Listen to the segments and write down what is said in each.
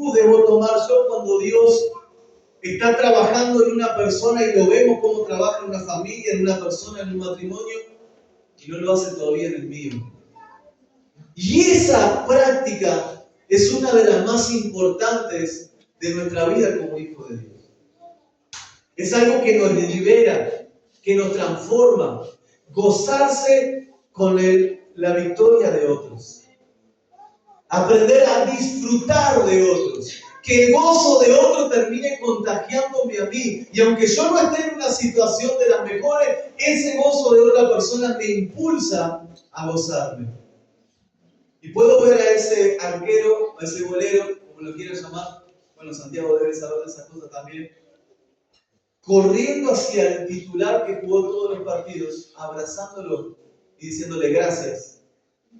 actitud debo tomar yo cuando Dios está trabajando en una persona y lo vemos cómo trabaja en una familia, en una persona, en un matrimonio, y no lo hace todavía en el mío? Y esa práctica es una de las más importantes de nuestra vida como hijo de Dios. Es algo que nos libera, que nos transforma. Gozarse con la victoria de otros. Aprender a disfrutar de otros. Que el gozo de otro termine contagiándome a mí. Y aunque yo no esté en una situación de las mejores, ese gozo de otra persona me impulsa a gozarme. Y puedo ver a ese arquero, a ese golero, como lo quieran llamar. Bueno, Santiago debe saber de esas cosas también. Corriendo hacia el titular que jugó todos los partidos, abrazándolo y diciéndole gracias,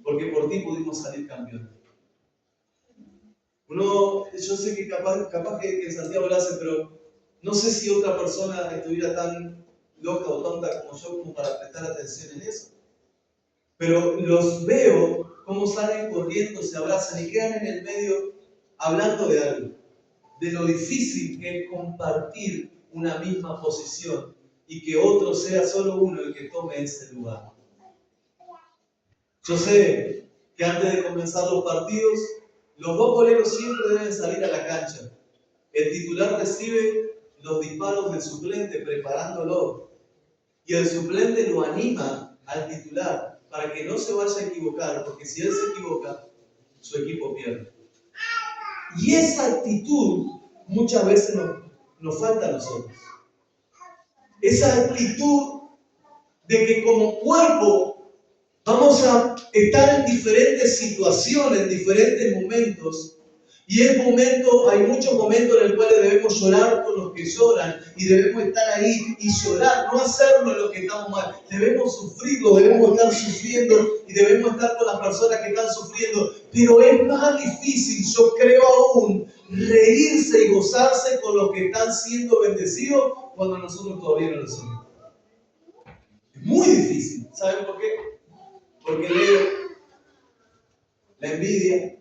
porque por ti pudimos salir campeón. Yo sé que capaz que Santiago lo hace, pero no sé si otra persona estuviera tan loca o tonta como yo como para prestar atención en eso. Pero los veo cómo salen corriendo, se abrazan y quedan en el medio hablando de algo, de lo difícil que es compartir una misma posición y que otro sea solo uno el que tome ese lugar. Yo sé que antes de comenzar los partidos, los dos goleros siempre deben salir a la cancha. El titular recibe los disparos del suplente preparándolo y el suplente lo anima al titular para que no se vaya a equivocar, porque si él se equivoca, su equipo pierde. Y esa actitud muchas veces nos falta a nosotros. Esa actitud de que como cuerpo vamos a estar en diferentes situaciones, en diferentes momentos. Y hay muchos momentos en los cuales debemos llorar con los que lloran y debemos estar ahí y llorar, no hacerlo en lo que estamos mal. Debemos sufrirlo, debemos estar sufriendo y debemos estar con las personas que están sufriendo. Pero es más difícil, yo creo aún, reírse y gozarse con los que están siendo bendecidos cuando nosotros todavía no lo somos. Es muy difícil. ¿Saben por qué? Porque leo la envidia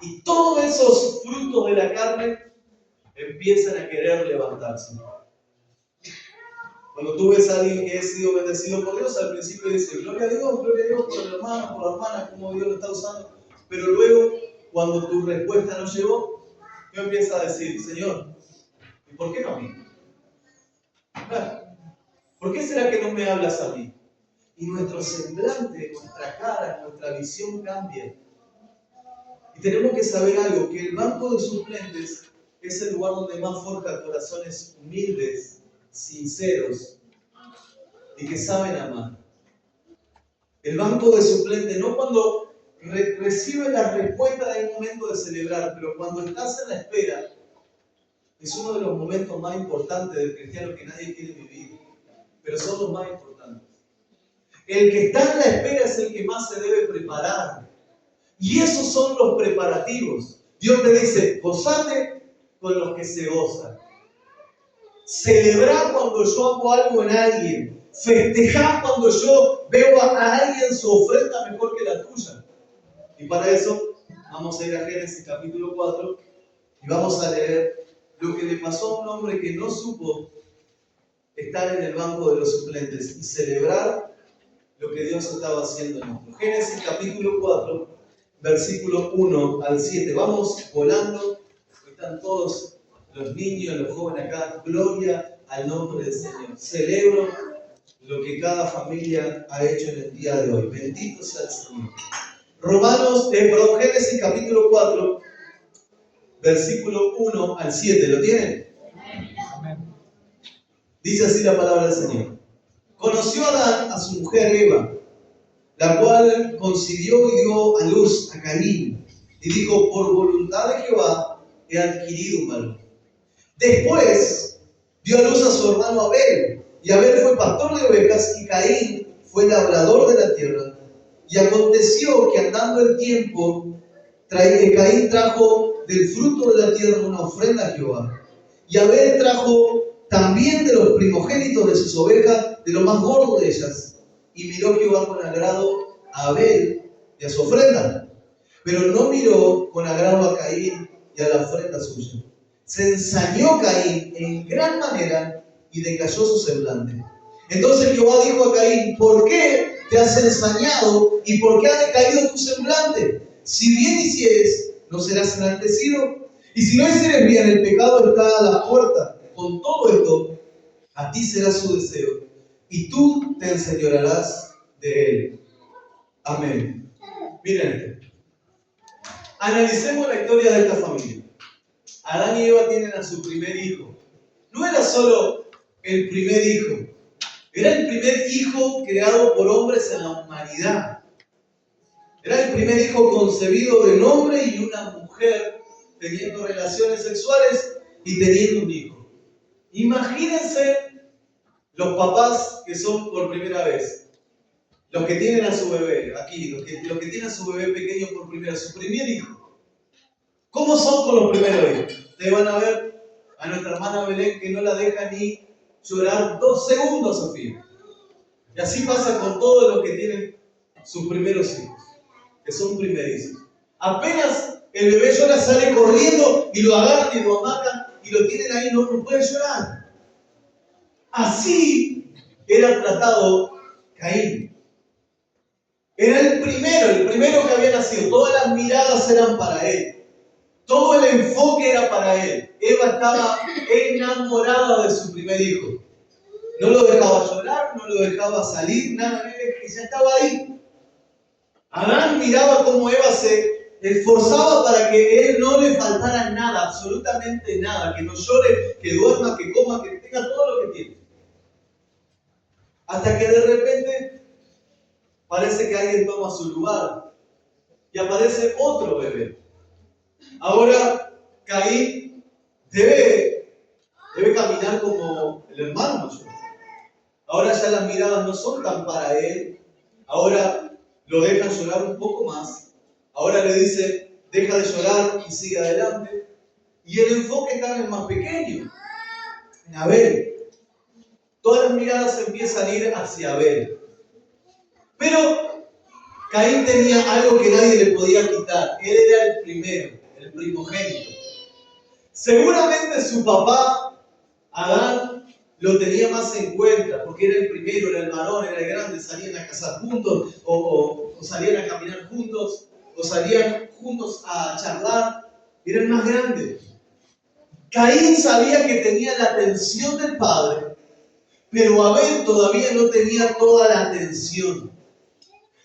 y todos esos frutos de la carne empiezan a querer levantarse. Cuando tú ves a alguien que ha sido bendecido por Dios, al principio dice gloria a Dios por el hermano, por la hermana, cómo Dios lo está usando. Pero luego, cuando tu respuesta no llegó, tú empiezas a decir, Señor, ¿y por qué no a mí? Claro, ¿por qué será que no me hablas a mí? Y nuestro semblante, nuestra cara, nuestra visión cambia. Y tenemos que saber algo, que el banco de suplentes es el lugar donde más forja corazones humildes, sinceros y que saben amar. El banco de suplentes, no cuando recibe la respuesta de un momento de celebrar, pero cuando estás en la espera, es uno de los momentos más importantes del cristiano que nadie quiere vivir, pero son los más importantes. El que está en la espera es el que más se debe preparar. Y esos son los preparativos. Dios te dice, gozate con los que se gozan. Celebrar cuando yo hago algo en alguien. Festejar cuando yo veo a alguien su oferta mejor que la tuya. Y para eso vamos a ir a Génesis capítulo 4 y vamos a leer lo que le pasó a un hombre que no supo estar en el banco de los suplentes y celebrar lo que Dios estaba haciendo en nosotros. Génesis capítulo 4, versículo 1 al 7. Vamos volando. Están todos los niños, los jóvenes acá. Gloria al nombre del Señor. Celebro lo que cada familia ha hecho en el día de hoy. Bendito sea el Señor. Génesis capítulo 4, versículo 1 al 7. ¿Lo tienen? Amén. Dice así la palabra del Señor. Conoció Adán a su mujer Eva, la cual concibió y dio a luz a Caín, y dijo, por voluntad de Jehová he adquirido un varón. Después dio a luz a su hermano Abel, y Abel fue pastor de ovejas, y Caín fue labrador de la tierra. Y aconteció que andando el tiempo, Caín trajo del fruto de la tierra una ofrenda a Jehová, y Abel trajo también de los primogénitos de sus ovejas, de lo más gordo de ellas. Y miró Jehová con agrado a Abel y a su ofrenda, pero no miró con agrado a Caín y a la ofrenda suya. Se ensañó Caín en gran manera y decayó su semblante. Entonces Jehová dijo a Caín: ¿por qué te has ensañado y por qué ha decaído tu semblante? Si bien hicieres, no serás enaltecido. Y si no hicieres bien, el pecado está a la puerta. Con todo esto, a ti será su deseo, y tú te enseñorearás de él. Amén. Miren, analicemos la historia de esta familia. Adán y Eva tienen a su primer hijo. No era solo el primer hijo, era el primer hijo creado por hombres en la humanidad. Era el primer hijo concebido de un hombre y una mujer teniendo relaciones sexuales y teniendo un hijo. Imagínense los papás que son por primera vez, los que tienen a su bebé, aquí, los que tienen a su bebé pequeño por primera vez, su primer hijo. ¿Cómo son con los primeros hijos? Ustedes van a ver a nuestra hermana Belén que no la deja ni llorar 2 segundos, Sofía. Y así pasa con todos los que tienen sus primeros hijos, que son primerizos. Apenas el bebé llora, sale corriendo y lo agarran y lo amacan y lo tienen ahí, no puede llorar. Así era tratado Caín. Era el primero que había nacido. Todas las miradas eran para él. Todo el enfoque era para él. Eva estaba enamorada de su primer hijo. No lo dejaba llorar, no lo dejaba salir, nada, ya estaba ahí. Adán miraba cómo Eva se esforzaba para que él no le faltara nada, absolutamente nada, que no llore, que duerma, que coma, que tenga todo lo que tiene. Hasta que de repente parece que alguien toma su lugar y aparece otro bebé. Ahora Caín debe caminar como el hermano mayor. Ahora ya las miradas no son tan para él. Ahora lo dejan llorar un poco más. Ahora le dice: deja de llorar y sigue adelante. Y el enfoque está en el más pequeño, en Abel. Todas las miradas empiezan a ir hacia Abel. Pero Caín tenía algo que nadie le podía quitar. Él era el primero, el primogénito. Seguramente su papá, Adán, lo tenía más en cuenta, porque era el primero, era el varón, era el grande, salían a cazar juntos, o salían a caminar juntos, o salían juntos a charlar, era el más grande. Caín sabía que tenía la atención del padre, pero Abel todavía no tenía toda la atención.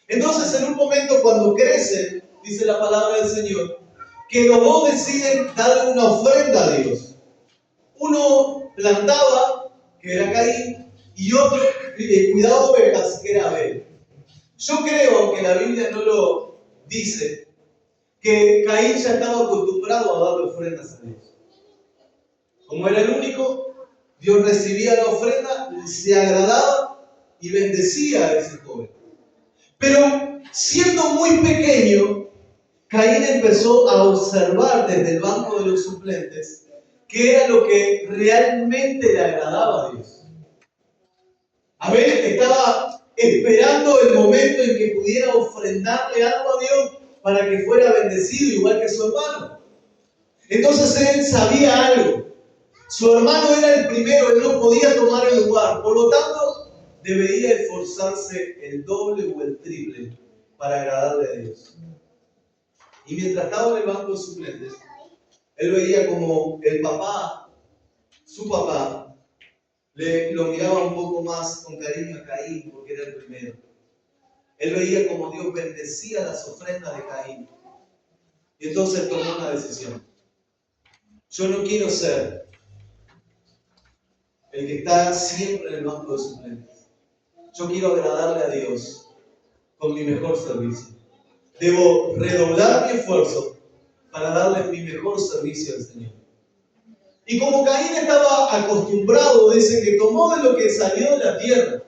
Entonces, en un momento cuando crecen, dice la palabra del Señor, que los dos deciden darle una ofrenda a Dios. Uno plantaba, que era Caín, y otro cuidaba ovejas, que era Abel. Yo creo, aunque la Biblia no lo dice, que Caín ya estaba acostumbrado a darle ofrendas a Dios. Como era el único, Dios recibía la ofrenda, se agradaba y bendecía a ese joven. Pero siendo muy pequeño, Caín empezó a observar desde el banco de los suplentes qué era lo que realmente le agradaba a Dios. Abel estaba esperando el momento en que pudiera ofrendarle algo a Dios para que fuera bendecido igual que su hermano. Entonces él sabía algo. Su hermano era el primero, él no podía tomar el lugar. Por lo tanto, debería esforzarse el doble o el triple para agradarle a Dios. Y mientras estaba en el banco de suplentes, él veía como el papá, su papá, lo miraba un poco más con cariño a Caín porque era el primero. Él veía como Dios bendecía las ofrendas de Caín. Y entonces tomó una decisión. Yo no quiero ser el que está siempre en el banco de suplentes. Yo quiero agradarle a Dios con mi mejor servicio. Debo redoblar mi esfuerzo para darle mi mejor servicio al Señor. Y como Caín estaba acostumbrado, dice que tomó de lo que salió de la tierra.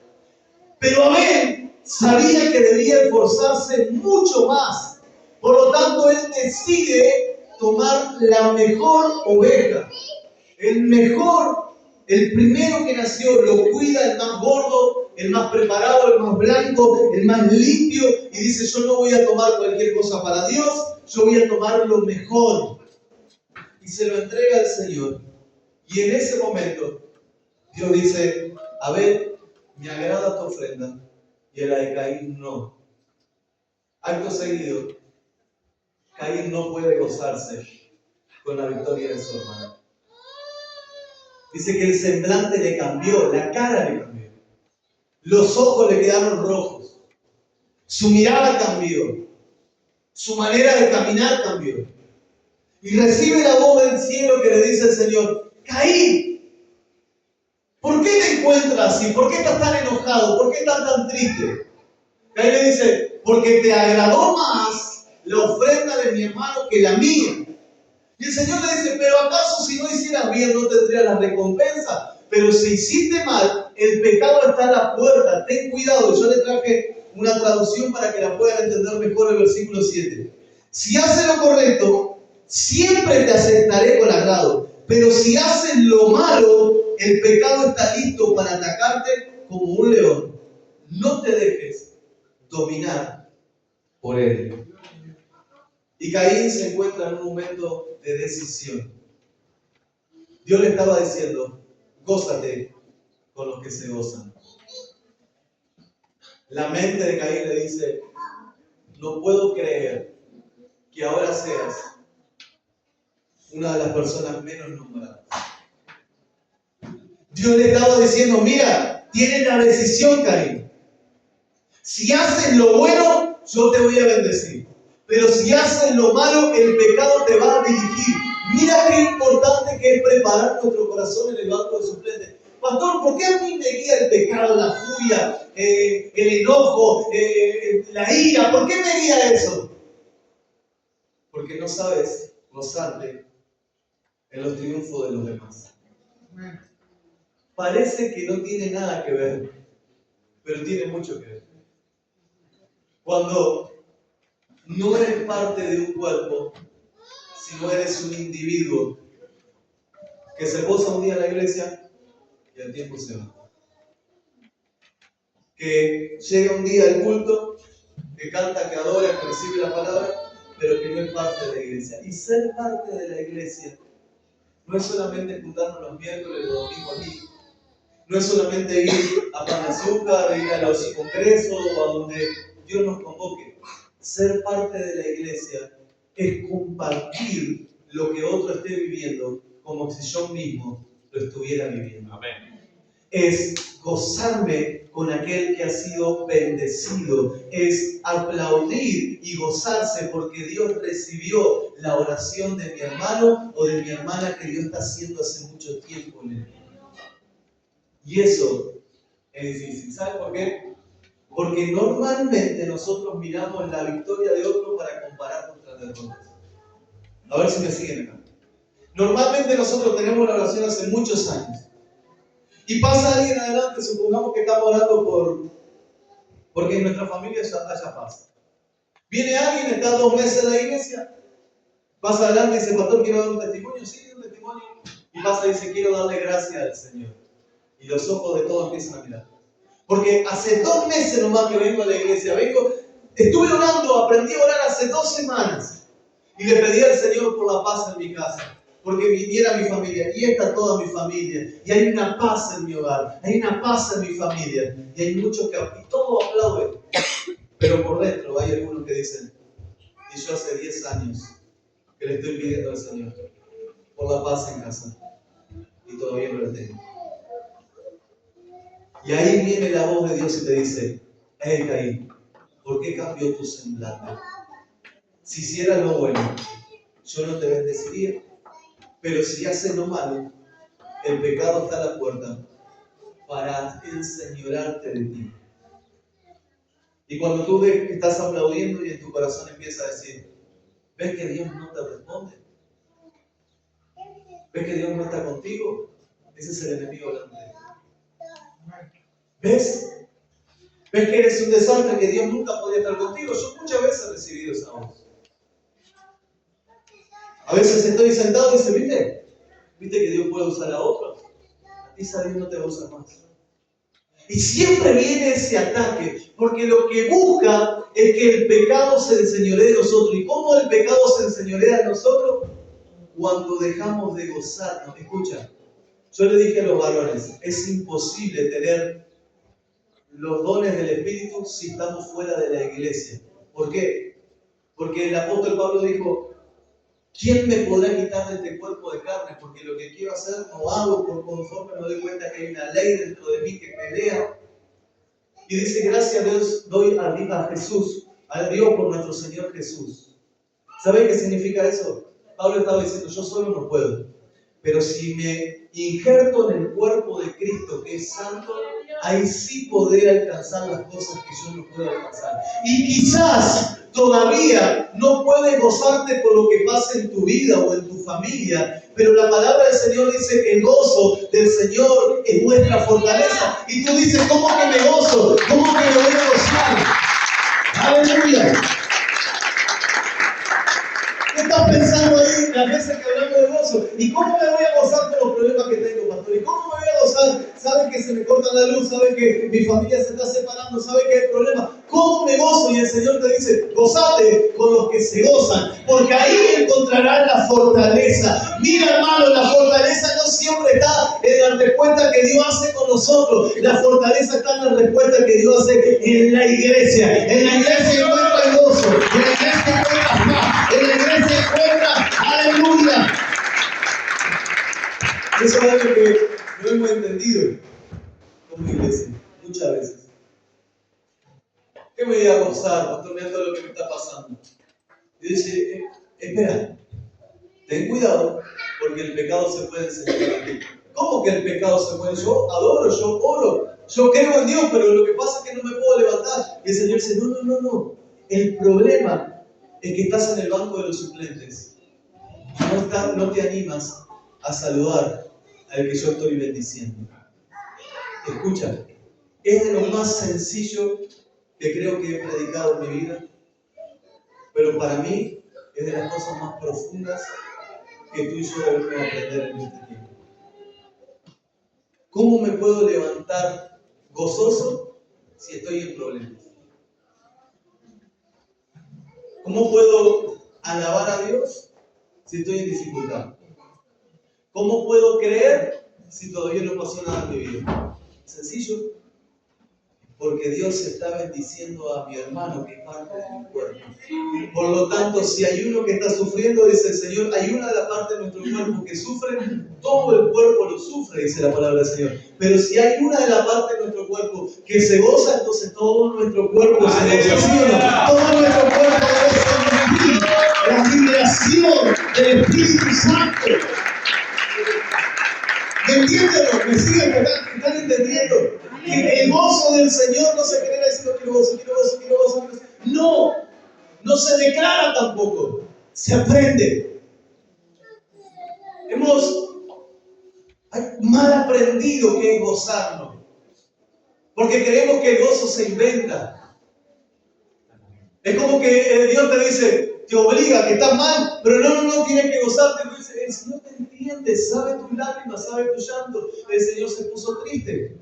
Pero Abel sabía que debía esforzarse mucho más. Por lo tanto, él decide tomar la mejor oveja. El primero que nació, lo cuida, el más gordo, el más preparado, el más blanco, el más limpio. Y dice: yo no voy a tomar cualquier cosa para Dios, yo voy a tomar lo mejor. y se lo entrega al Señor. Y en ese momento, Dios dice: Abel, me agrada tu ofrenda, y la de Caín no. Acto seguido, Caín no puede gozarse con la victoria de su hermano. Dice que el semblante le cambió, la cara le cambió. Los ojos le quedaron rojos. Su mirada cambió. Su manera de caminar cambió. Y recibe la voz del cielo que le dice el Señor: Caín, ¿por qué te encuentras así? ¿Por qué estás tan enojado? ¿Por qué estás tan triste? Caín le dice: porque te agradó más la ofrenda de mi hermano que la mía. Y el Señor le dice: pero acaso si no hicieras bien no tendrías la recompensa. Pero si hiciste mal, el pecado está a la puerta. Ten cuidado. Yo le traje una traducción para que la puedan entender mejor, el versículo 7. Si haces lo correcto, siempre te aceptaré con agrado. Pero si haces lo malo, el pecado está listo para atacarte como un león. No te dejes dominar por él. Y Caín se encuentra en un momento de decisión. Dios le estaba diciendo: gózate con los que se gozan. La mente de Caín le dice: no puedo creer que ahora seas una de las personas menos nombradas. Dios le estaba diciendo: mira, tienes la decisión, Caín. Si haces lo bueno, yo te voy a bendecir. Pero si haces lo malo, el pecado te va a dirigir. Mira qué importante que es preparar nuestro corazón en el banco de suplentes. Pastor, ¿por qué a mí me guía el pecado, la furia, el enojo, la ira? ¿Por qué me guía eso? Porque no sabes gozarte en los triunfos de los demás. Parece que no tiene nada que ver, pero tiene mucho que ver. Cuando no eres parte de un cuerpo, sino eres un individuo que se posa un día en la iglesia y al tiempo se va. Que llega un día al culto, que canta, que adora, que recibe la palabra, pero que no es parte de la iglesia. Y ser parte de la iglesia no es solamente juntarnos los miércoles, los domingos aquí. No es solamente ir a Pan de Azúcar, ir a los congresos o a donde Dios nos convoque. Ser parte de la iglesia es compartir lo que otro esté viviendo como si yo mismo lo estuviera viviendo. Amén. Es gozarme con aquel que ha sido bendecido. Es aplaudir y gozarse porque Dios recibió la oración de mi hermano o de mi hermana que Dios está haciendo hace mucho tiempo en él. Y eso es difícil. ¿Sabe por qué? Porque normalmente nosotros miramos la victoria de otro para comparar nuestras derrotas. A ver si me siguen acá. Normalmente nosotros tenemos la oración hace muchos años. Y pasa alguien adelante, supongamos que estamos orando porque en nuestra familia haya paz. Viene alguien, está 2 meses en la iglesia, pasa adelante y dice: pastor, quiero dar un testimonio. Sí, un testimonio. Y pasa y dice: quiero darle gracias al Señor. Y los ojos de todos empiezan a mirar. Porque hace 2 meses nomás que vengo a la iglesia. Estuve orando, aprendí a orar hace 2 semanas. Y le pedí al Señor por la paz en mi casa. Porque viniera mi familia. Y está toda mi familia. Y hay una paz en mi hogar. Hay una paz en mi familia. Y hay muchos que todos aplauden. Pero por dentro hay algunos que dicen: y yo hace 10 años que le estoy pidiendo al Señor por la paz en casa. Y todavía no la tengo. Y ahí viene la voz de Dios y te dice: hey Caín, ¿por qué cambió tu semblante? Si hicieras lo bueno, yo no te bendeciría. Pero si haces lo malo, el pecado está a la puerta para enseñorarte de ti. Y cuando tú ves que estás aplaudiendo y en tu corazón empieza a decir: ¿ves que Dios no te responde? ¿Ves que Dios no está contigo? Ese es el enemigo delante de ti. ¿Ves? ¿Ves que eres un desastre, que Dios nunca podía estar contigo? Yo muchas veces he recibido esa voz. A veces estoy sentado y dice: ¿viste que Dios puede usar a otros? A ti Dios no te va a usar más. Y siempre viene ese ataque, porque lo que busca es que el pecado se enseñoree de nosotros. ¿Y cómo el pecado se enseñorea de nosotros? cuando dejamos de gozarnos. Escucha, yo le dije a los varones, es imposible tener los dones del Espíritu si estamos fuera de la iglesia. ¿Por qué? Porque el apóstol Pablo dijo, ¿quién me podrá quitar de este cuerpo de carne? Porque lo que quiero hacer no hago por conforme me doy cuenta que hay una ley dentro de mí que pelea. Y dice, gracias a Dios doy a Jesús, a Dios por nuestro Señor Jesús. ¿Sabe qué significa eso? Pablo estaba diciendo, yo solo no puedo. Pero si me injerto en el cuerpo de Cristo, que es santo, ahí sí podré alcanzar las cosas que yo no puedo alcanzar. Y quizás todavía no puedes gozarte por lo que pasa en tu vida o en tu familia, pero la palabra del Señor dice que el gozo del Señor es nuestra fortaleza. Y tú dices, ¿cómo que me gozo? ¿Cómo que me voy a gozar? ¡Aleluya! ¿Qué estás pensando ahí las veces que hablamos de gozo? ¿Y cómo me voy a gozar por los problemas que tengo, pastor? ¿Y cómo me voy a gozar? ¿Saben que se me corta la luz? ¿Saben que mi familia se está separando? ¿Saben que hay problemas? ¿Cómo me gozo? Y el Señor te dice, gozate con los que se gozan, porque ahí encontrarás la fortaleza. Mira, hermano, la fortaleza no siempre está en la respuesta que Dios hace con nosotros. La fortaleza está en la respuesta que Dios hace en la iglesia. En la iglesia encuentra el gozo, en la iglesia encuentra paz, en la iglesia encuentra aleluya. Eso es algo que no hemos entendido como iglesia, muchas veces. ¿Qué me voy a gozar, pastor? Mira todo lo que me está pasando. Y dice, espera, ten cuidado, porque el pecado se puede enseñar a ti. ¿Cómo que el pecado se puede? Yo adoro, yo oro, yo creo en Dios, pero lo que pasa es que no me puedo levantar. Y el Señor dice, no. El problema es que estás en el banco de los suplentes. No te animas a saludar al que yo estoy bendiciendo. Escucha, es de lo más sencillo que creo que he predicado en mi vida, pero para mí es de las cosas más profundas que tú y yo debemos aprender en este tiempo. ¿Cómo me puedo levantar gozoso si estoy en problemas? ¿Cómo puedo alabar a Dios si estoy en dificultad? ¿Cómo puedo creer si todavía no pasó nada en mi vida? Sencillo. Porque Dios está bendiciendo a mi hermano que es parte de mi cuerpo. Por lo tanto, si hay uno que está sufriendo, dice el Señor, hay una de las partes de nuestro cuerpo que sufre, todo el cuerpo lo sufre, dice la palabra del Señor. Pero si hay una de las partes de nuestro cuerpo que se goza, entonces todo nuestro cuerpo se goza. ¿Sí o no? Todo nuestro cuerpo debe sentir la liberación del Espíritu Santo. ¿Me entienden? ¿Me siguen? ¿Están entendiendo? Que el gozo del Señor no se genera diciendo quiero gozo. No se declara tampoco, se aprende. Hemos mal aprendido que es gozarnos, porque creemos que el gozo se inventa. Es como que Dios te dice, te obliga, que estás mal, pero no, tienes que gozarte. Entonces, el Señor te entiende, sabe tus lágrimas, sabe tu llanto. El Señor se puso triste.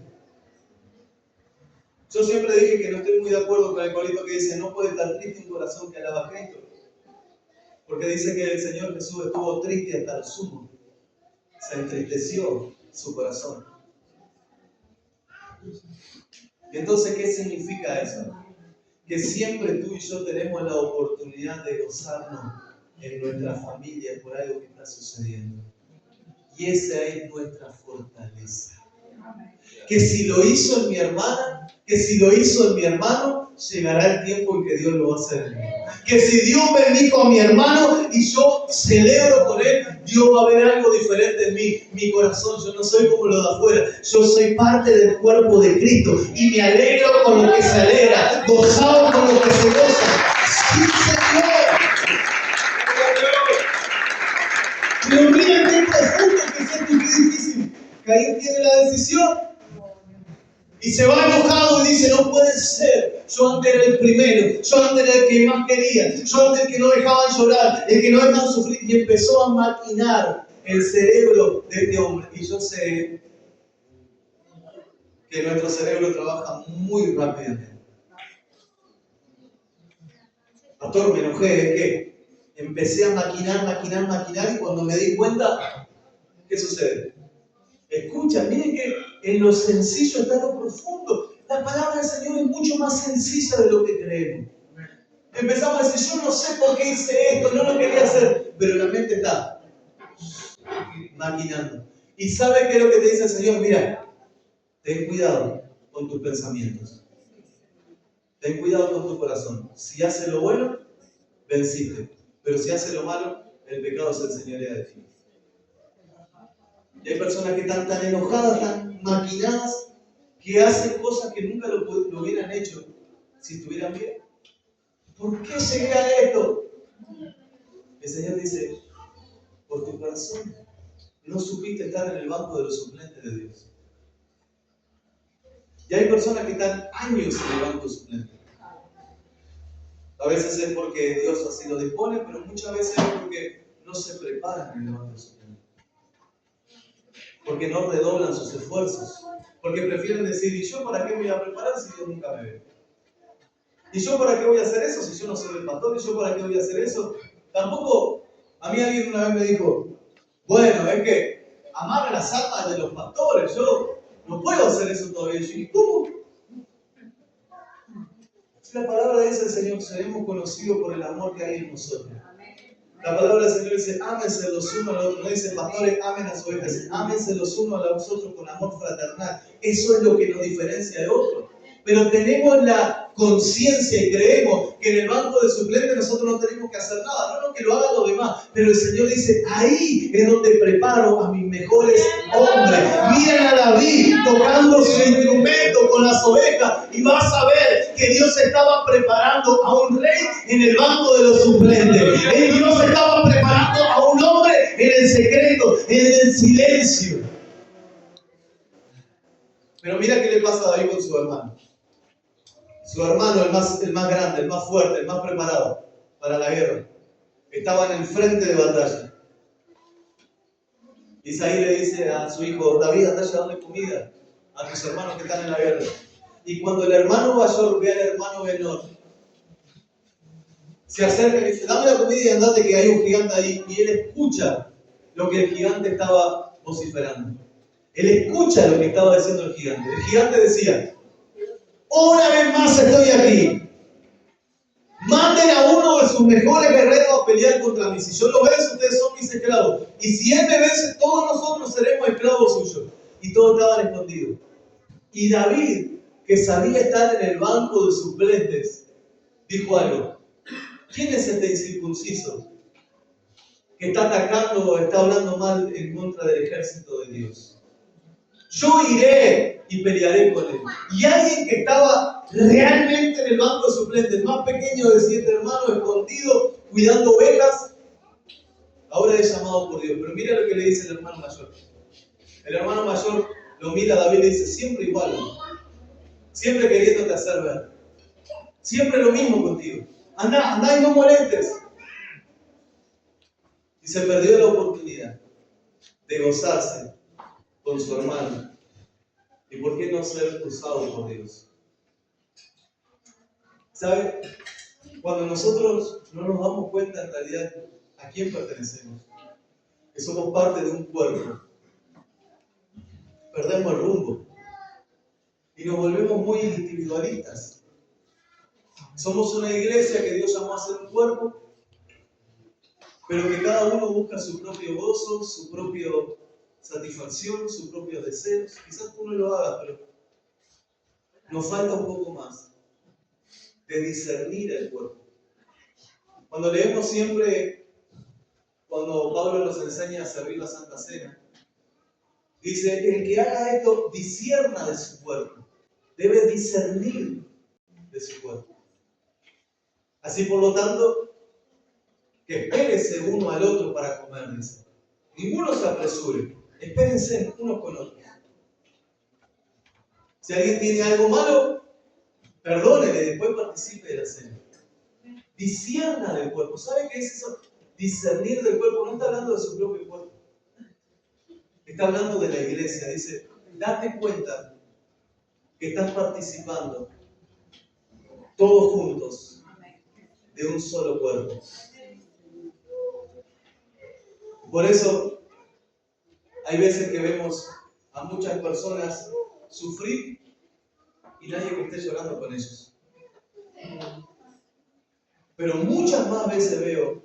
Yo siempre dije que no estoy muy de acuerdo con el corito que dice, no puede estar triste un corazón que alaba a Cristo. Porque dice que el Señor Jesús estuvo triste hasta el sumo. Se entristeció su corazón. Y entonces, ¿qué significa eso? Que siempre tú y yo tenemos la oportunidad de gozarnos en nuestra familia por algo que está sucediendo. Y esa es nuestra fortaleza. Que si lo hizo en mi hermana, que si lo hizo en mi hermano, llegará el tiempo en que Dios lo va a hacer en mí. Que si Dios bendijo a mi hermano y yo celebro con él, Dios va a ver algo diferente en mí. Mi corazón, yo no soy como los de afuera. Yo soy parte del cuerpo de Cristo y me alegro con lo que se alegra, gozado con lo que se goza. ¡Sí, Señor! Pero miren qué profundo que es esto y qué difícil. Caín tiene la decisión. Y se va enojado y dice, no puede ser. Yo antes era el primero, yo antes era el que más quería, yo antes el que no dejaban llorar, el que no dejaban sufrir. Y empezó a maquinar el cerebro de este hombre. Y yo sé que nuestro cerebro trabaja muy rápidamente. Pastor, me enojé, ¿de qué? Empecé a maquinar y cuando me di cuenta, ¿qué sucede? Escucha, miren que en lo sencillo está lo profundo. La palabra del Señor es mucho más sencilla de lo que creemos. Empezamos a decir, yo no sé por qué hice esto, no lo quería hacer, pero la mente está maquinando. ¿Y sabe qué es lo que te dice el Señor? Mira, ten cuidado con tus pensamientos. Ten cuidado con tu corazón. Si hace lo bueno, venciste. Pero si hace lo malo, el pecado se enseñorea de ti. Y hay personas que están tan enojadas, tan maquinadas, que hacen cosas que nunca lo hubieran hecho si estuvieran bien. ¿Por qué llegué a esto? El Señor dice, por tu corazón no supiste estar en el banco de los suplentes de Dios. Y hay personas que están años en el banco suplente. A veces es porque Dios así lo dispone, pero muchas veces es porque no se preparan en el banco suplente. Porque no redoblan sus esfuerzos. Porque prefieren decir, ¿y yo para qué me voy a preparar si Dios nunca me ve? ¿Y yo para qué voy a hacer eso si yo no soy el pastor? ¿Y yo para qué voy a hacer eso? Tampoco, a mí alguien una vez me dijo, bueno, es que amarre las almas de los pastores, yo no puedo hacer eso todavía. Y yo dije, ¿cómo? Si la palabra dice el Señor, seremos conocidos por el amor que hay en nosotros. La palabra del Señor dice, ámense los unos a los otros. No dice, pastores, amen a sus ovejas. Dice, ámense los unos a los otros con amor fraternal. Eso es lo que nos diferencia de otros. Pero tenemos la conciencia y creemos que en el banco de suplentes nosotros no tenemos que hacer nada. No, que lo hagan los demás. Pero el Señor dice, ahí es donde preparo a mis mejores hombres. Miren a David tocando su instrumento con las ovejas y vas a ver que Dios estaba preparando a un rey en el banco de los suplentes. Dios estaba preparando a un hombre en el secreto, en el silencio. Pero mira qué le pasa a David con su hermano. Su hermano, el más grande, el más fuerte, el más preparado para la guerra, estaba en el frente de batalla. Isaí le dice a su hijo, David, anda llevando comida a tus hermanos que están en la guerra. Y cuando el hermano mayor ve al hermano menor, se acerca y dice, dame la comida y andate que hay un gigante ahí. Y él escucha lo que el gigante estaba vociferando. Él escucha lo que estaba diciendo el gigante. El gigante decía, una vez más estoy aquí. Manden a uno de sus mejores guerreros a pelear contra mí. Si yo lo venzo, ustedes son mis esclavos. Y si él me vence, todos nosotros seremos esclavos suyos. Y todos estaban escondidos. Y David, que sabía estar en el banco de suplentes, dijo algo. ¿Quién es este incircunciso que está atacando o está hablando mal en contra del ejército de Dios? Yo iré y pelearé con él. Y alguien que estaba realmente en el banco de suplentes, el más pequeño de 7 hermanos, escondido, cuidando ovejas, ahora es llamado por Dios. Pero mira lo que le dice el hermano mayor. El hermano mayor lo mira a David y le dice, siempre igual, siempre queriéndote hacer ver. Siempre lo mismo contigo. Andá y no molestes. Y se perdió la oportunidad de gozarse con su hermano. ¿Y por qué no ser usado por Dios? ¿Sabe? Cuando nosotros no nos damos cuenta en realidad a quién pertenecemos, que somos parte de un cuerpo, perdemos el rumbo y nos volvemos muy individualistas. Somos una iglesia que Dios llamó a ser un cuerpo, pero que cada uno busca su propio gozo, su propia satisfacción, sus propios deseos. Quizás tú no lo hagas, pero nos falta un poco más de discernir el cuerpo. Cuando leemos siempre, cuando Pablo nos enseña a servir la Santa Cena, dice, el que haga esto discierna de su cuerpo, debe discernir de su cuerpo. Así por lo tanto, que espérese uno al otro para comer, dice. Ninguno se apresure, espérense unos con otros. Si alguien tiene algo malo, perdónele, después participe de la cena. Discierna del cuerpo. ¿Sabe qué es eso? Discernir del cuerpo. No está hablando de su propio cuerpo. Está hablando de la iglesia. Dice, date cuenta que estás participando todos juntos de un solo cuerpo. Por eso hay veces que vemos a muchas personas sufrir y nadie que esté llorando con ellos. Pero muchas más veces veo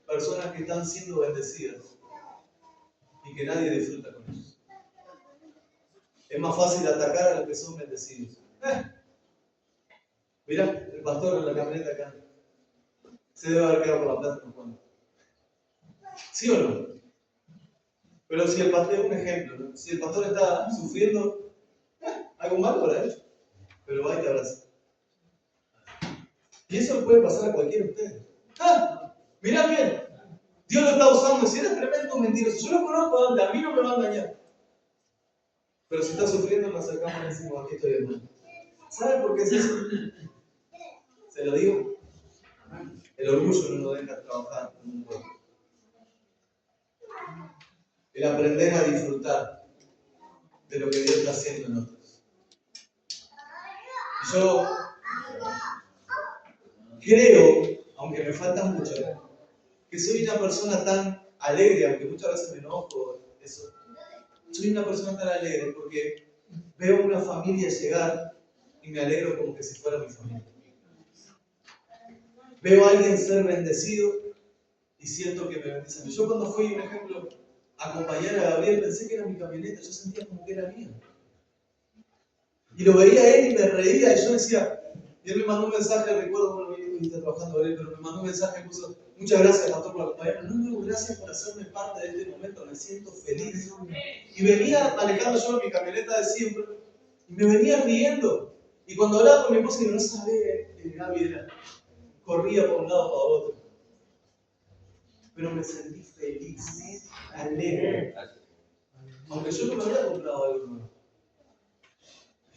personas que están siendo bendecidas y que nadie disfruta con ellos. Es más fácil atacar a los que son bendecidos. Mirá, el pastor en la camioneta acá se debe haber quedado por la plata unos cuantos. ¿Sí o no? Pero si el pastor, es un ejemplo, ¿no? Si el pastor está sufriendo, algo mal para él, pero va y te abraza. Y eso le puede pasar a cualquiera de ustedes. Mirá bien, Dios lo está usando. Si eres tremendo mentiroso, yo lo conozco antes, a mí no me va a engañar. Pero si está sufriendo, nos acercamos y decimos, aquí estoy, hermano. ¿Sabe por qué es eso? Se lo digo. El orgullo no nos deja trabajar en un pueblo. El aprender a disfrutar de lo que Dios está haciendo en otros. Y yo creo, aunque me falta mucho, que soy una persona tan alegre, aunque muchas veces me enojo, eso. Soy una persona tan alegre porque veo una familia llegar y me alegro como que si fuera mi familia. Veo a alguien ser bendecido y siento que me bendicen. Yo cuando fui, por ejemplo, a acompañar a Gabriel, pensé que era mi camioneta, yo sentía como que era mía. Y lo veía a él y me reía, y yo decía, y él me mandó un mensaje, recuerdo, bueno, mi está trabajando Gabriel, pero me mandó un mensaje y puso, muchas gracias, pastor, por acompañarme. No, gracias por hacerme parte de este momento, me siento feliz. Y venía manejando yo mi camioneta de siempre, y me venía riendo. Y cuando hablaba con mi esposa, yo no sabía que Gaby era, corría por un lado para otro. Pero me sentí feliz, alegre. Aunque yo no me había comprado algo nuevo.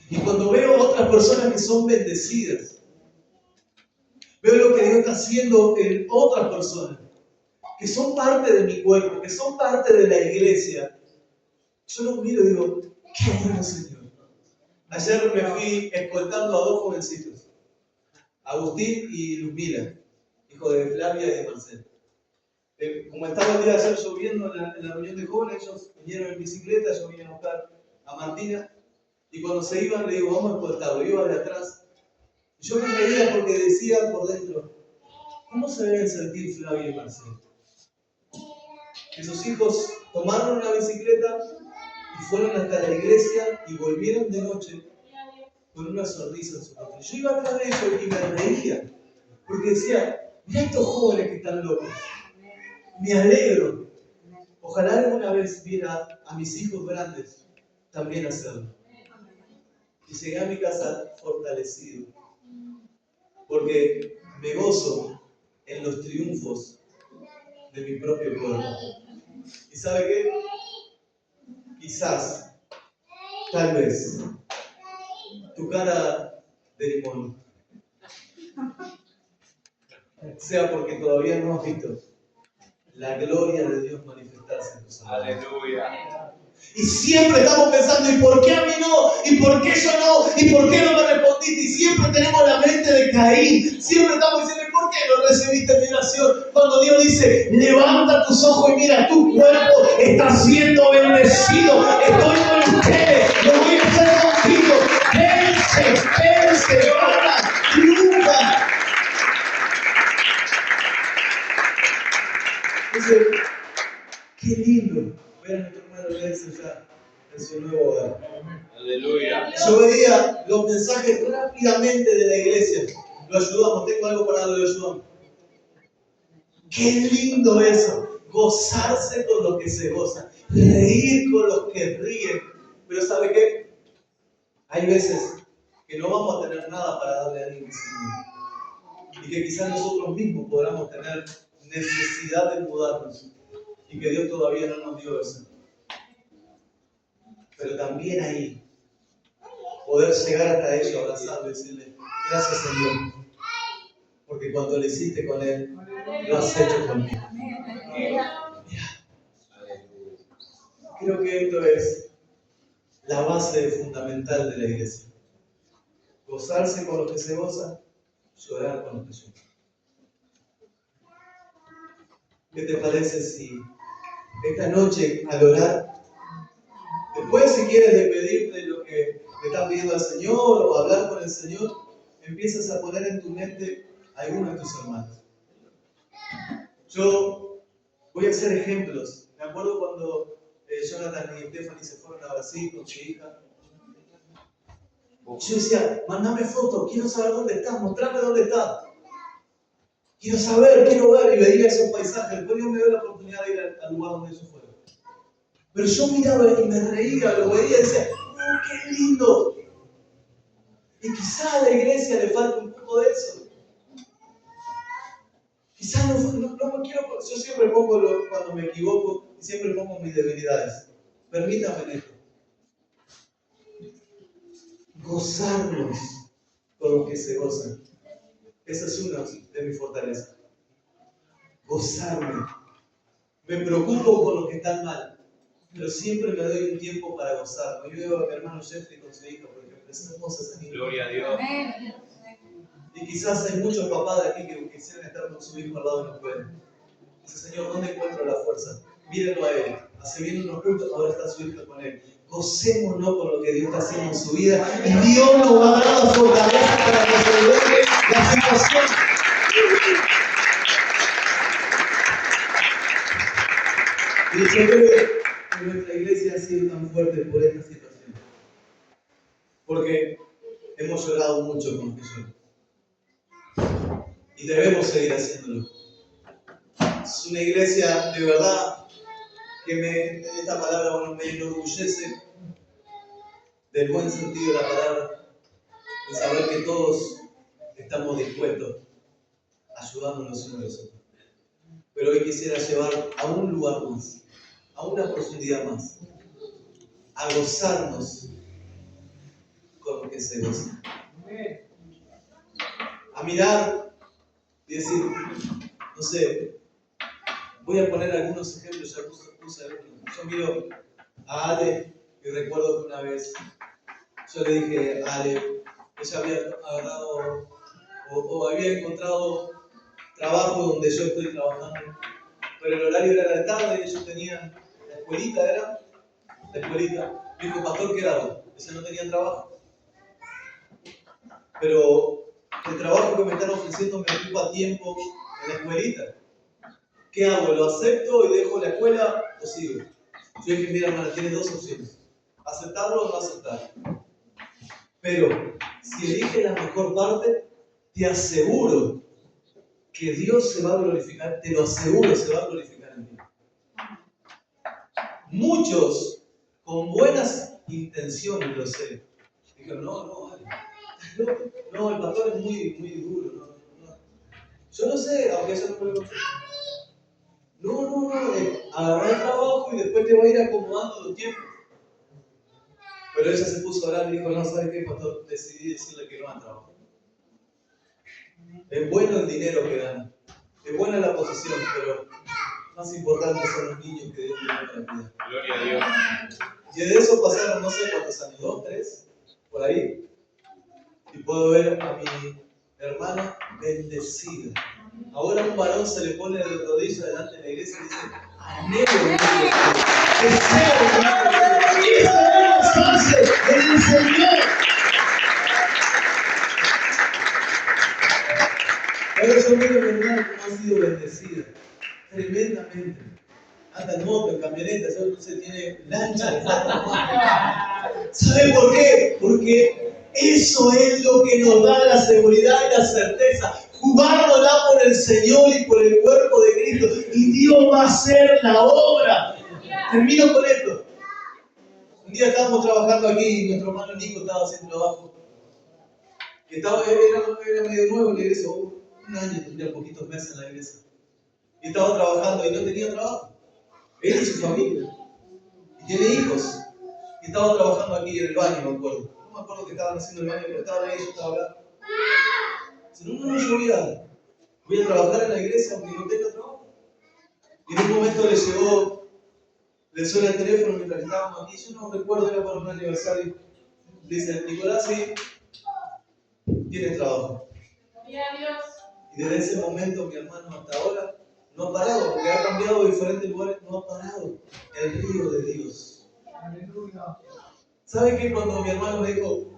Y cuando veo otras personas que son bendecidas, veo lo que Dios está haciendo en otras personas, que son parte de mi cuerpo, que son parte de la iglesia, yo los miro y digo, qué bueno, Señor. Ayer me fui escoltando a dos jovencitos, Agustín y Luzmila, hijo de Flavia y de Marcelo. Como estaba el día de ayer lloviendo en la reunión de jóvenes, ellos vinieron en bicicleta, yo vine a buscar a Martina, y cuando se iban le digo, vamos a escoltarlo, iba de atrás. Y yo me reía porque decía por dentro, ¿cómo se deben sentir Flavia y Marcelo? Que sus hijos tomaron una bicicleta y fueron hasta la iglesia y volvieron de noche con una sonrisa en su rostro. Yo iba atrás de ellos y me reía, porque decía, mira estos jóvenes que están locos. Me alegro. Ojalá alguna vez viera a mis hijos grandes también hacerlo. Y llegué a mi casa fortalecido, porque me gozo en los triunfos de mi propio pueblo. ¿Y sabe qué? Quizás, tal vez, tu cara de limón sea porque todavía no has visto la gloria de Dios manifestarse en tu vida. Aleluya. Y siempre estamos pensando, ¿y por qué a mí no? ¿Y por qué yo no? ¿Y por qué no me respondiste? Y siempre tenemos la mente de Caín. Siempre estamos diciendo, ¿y por qué no recibiste mi oración? Cuando Dios dice, levanta tus ojos y mira, tu cuerpo está siendo bendecido. Estoy con ustedes, lo voy a hacer contigo. Vence, levanta, triunfa. Dice, qué lindo ver a nuestro hermano Lenzo ya en su nuevo hogar. Aleluya. Yo veía los mensajes rápidamente de la iglesia. Lo ayudamos, tengo algo para darle, lo ayudamos. Qué lindo eso. Gozarse con los que se gozan. Reír con los que ríen. Pero ¿sabe qué? Hay veces que no vamos a tener nada para darle a alguien que se mueve. Y que quizás nosotros mismos podamos tener necesidad de mudarnos. Y que Dios todavía no nos dio eso. Pero también ahí, poder llegar hasta ellos, abrazarlo y decirle, gracias Señor, porque cuando lo hiciste con Él, lo has hecho conmigo. Creo que esto es la base fundamental de la iglesia. Gozarse con los que se gozan, llorar con los que lloran. ¿Qué te parece si esta noche al orar, después si quieres despedirte de lo que le estás pidiendo al Señor o hablar con el Señor, empiezas a poner en tu mente a algunos de tus hermanos. Yo voy a hacer ejemplos. Me acuerdo cuando Jonathan y Stephanie se fueron a Brasil con su hija. Yo decía, mandame fotos, quiero saber dónde estás, mostrame dónde estás. Quiero saber, quiero ver, y veía esos paisajes. Después Dios me dio la oportunidad de ir al lugar donde ellos fueron. Pero yo miraba y me reía, lo veía y decía, ¡oh, qué lindo! Y quizás a la iglesia le falta un poco de eso. Quizás no quiero, yo siempre pongo cuando me equivoco, y siempre pongo mis debilidades. Permítame esto. Gozarnos con los que se gozan. Esa es una de mis fortalezas. Gozarme. Me preocupo por los que están mal, pero siempre me doy un tiempo para gozarme. Yo veo a mi hermano Jeffrey con su hija, por ejemplo, es hermosa esa niña. Gloria a Dios. Y quizás hay muchos papás de aquí que quisieran estar con su hijo al lado y no pueden. Dice, Señor, ¿dónde encuentro la fuerza? Mírenlo a él. Hace bien unos cultos, ahora está su hija con él. Gocémonos con lo que Dios está haciendo en su vida. Y Dios nos va a dar la fortaleza para resolver la situación. Y yo creo que nuestra iglesia ha sido tan fuerte por esta situación. Porque hemos llorado mucho con Jesús. Y debemos seguir haciéndolo. Es una iglesia de verdad que esta palabra me enorgullece del buen sentido de la palabra, de saber que todos estamos dispuestos a ayudarnos los unos a los otros. Pero hoy quisiera llevar a un lugar más, a una profundidad más, a gozarnos con lo que se goza. A mirar y decir, no sé, voy a poner algunos ejemplos, ya puse algunos. Yo miro a Ale y recuerdo que una vez yo le dije a Ale, ella había agarrado o había encontrado trabajo donde yo estoy trabajando, pero el horario era de la tarde y ellos tenían la escuelita, ¿era? La escuelita. Me dijo, pastor, ¿qué hago? Ella no tenía trabajo. Pero el trabajo que me están ofreciendo me ocupa tiempo en la escuelita. ¿Qué hago? ¿Lo acepto y dejo la escuela o sigo? Yo dije, mira hermana, tienes dos opciones. ¿Aceptarlo o no aceptarlo? Pero si eliges la mejor parte, te aseguro que Dios se va a glorificar, te lo aseguro, se va a glorificar en ti. Muchos con buenas intenciones, lo sé, dijeron, no, el pastor es muy duro, no. Yo no sé, aunque eso no me lo conté. No, agarrar el trabajo y después te va a ir acomodando los tiempos. Pero ella se puso a orar y dijo, no, ¿sabes qué, pastor? Decidí decirle que no al trabajo. Es bueno el dinero que gana, es buena la posición, pero más importante son los niños que Dios tiene para la vida. Gloria a Dios. Y de eso pasaron no sé cuántos años, 2, 3, por ahí. Y puedo ver a mi hermana bendecida. Ahora un varón se le pone de rodillas delante de la iglesia y dice, anhelo, deseo, gozarse en el Señor. Ahora yo miro a mi hermana como ha sido bendecida, tremendamente. Anda en moto, en camioneta, no se tiene lancha. ¿Sabe por qué? Porque eso es lo que nos da la seguridad y la certeza. Jugárnosla por el Señor y por el cuerpo de Cristo. Y Dios va a hacer la obra. Termino con esto. Un día estábamos trabajando aquí y nuestro hermano Nico estaba haciendo trabajo. Y era medio nuevo en la iglesia, un año, tendría poquitos meses en la iglesia. Y estaba trabajando y no tenía trabajo. Él y su familia. Y tiene hijos. Y estaba trabajando aquí en el baño, me acuerdo. No me acuerdo que estaban haciendo el baño, pero estaban ahí, yo estaba hablando. Dice, no, yo voy a trabajar en la iglesia aunque no tenga trabajo. Y en un momento le suena el teléfono mientras estábamos aquí. Yo no recuerdo, era para un aniversario. Le dice, Nicolás, sí, tienes trabajo. Y desde ese momento mi hermano hasta ahora No ha parado, porque ha cambiado de diferentes lugares, no ha parado. El río de Dios. ¿Sabe qué? Cuando mi hermano me dijo,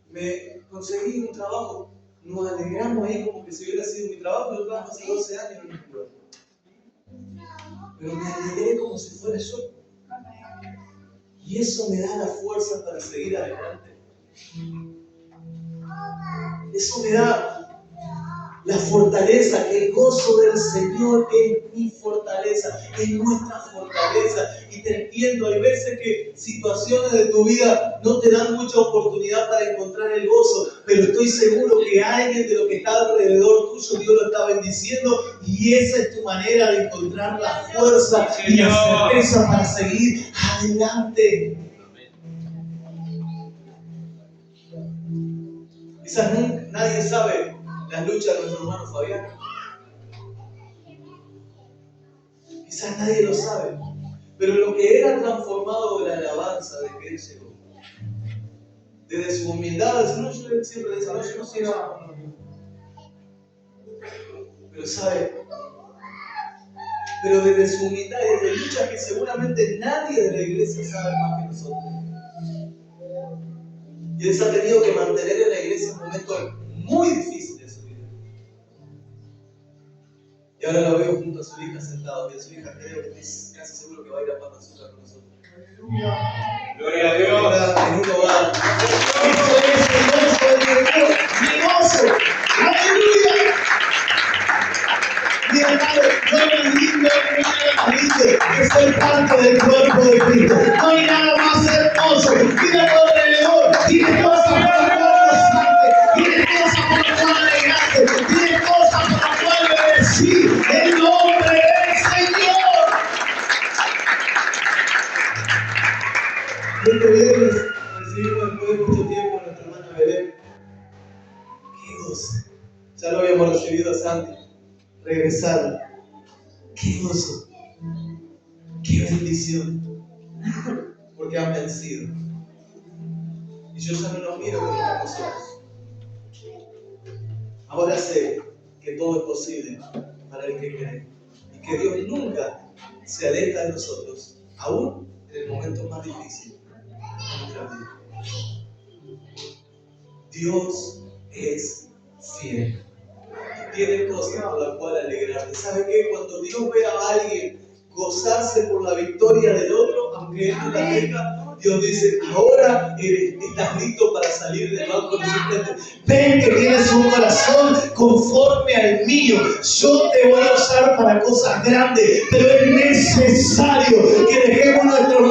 me conseguí un trabajo, nos alegramos ahí como que si hubiera sido mi trabajo, yo trabajo hace 12 años en un lugar. Pero me alegré como si fuera yo. Y eso me da la fuerza para seguir adelante. Eso me da la fortaleza, que el gozo del Señor es mi fortaleza, es nuestra fortaleza. Y te entiendo, hay veces que situaciones de tu vida no te dan mucha oportunidad para encontrar el gozo, pero estoy seguro que alguien de lo que está alrededor tuyo, Dios lo está bendiciendo, y esa es tu manera de encontrar la fuerza y la certeza para seguir adelante. Quizás nadie sabe las luchas de nuestro hermano Fabián. Quizás nadie lo sabe. Pero lo que era transformado de la alabanza de que él llegó, desde su humildad, no, yo siempre decía, no, yo no soy nada. Pero sabe, pero desde su humildad y desde luchas que seguramente nadie de la iglesia sabe más que nosotros. Y él se ha tenido que mantener en la iglesia en momentos muy difíciles de su vida. Y ahora la veo junto a su hija sentado, y a su hija creo que es casi seguro que va a ir a Pan Azúcar con nosotros. Gloria a Dios. En un hogar. Eso es el gozo del Señor. Mi gozo. ¡Aleluya! Mi hermano, no me lindo, que soy parte del cuerpo de Cristo. No hay nada más hermoso. Mira a tu alrededor. Tienes cosas por las cuales gozarte. Tienes cosas por las cuales alegrarte. Tienes cosas por las cuales bendecir el nombre del Señor. Este viernes recibimos después de mucho tiempo a nuestra hermana Belén. ¡Qué gozo! Ya lo habíamos recibido a Santi. Regresar. ¡Qué gozo! ¡Qué bendición! Porque han vencido. Y yo ya no los miro con los mismos ojos. Ahora sé que todo es posible para el que cree. Y que Dios nunca se aleja de nosotros, aún en el momento más difícil de nuestra vida. Dios es fiel. Tiene cosas por las cuales alegrarse. ¿Sabe qué? Cuando Dios ve a alguien gozarse por la victoria del otro, aunque él no la tenga, Dios dice, ahora estás listo para salir del banco de suplentes. Ven que tienes un corazón conforme al mío. Yo te voy a usar para cosas grandes, pero es necesario que dejemos nuestros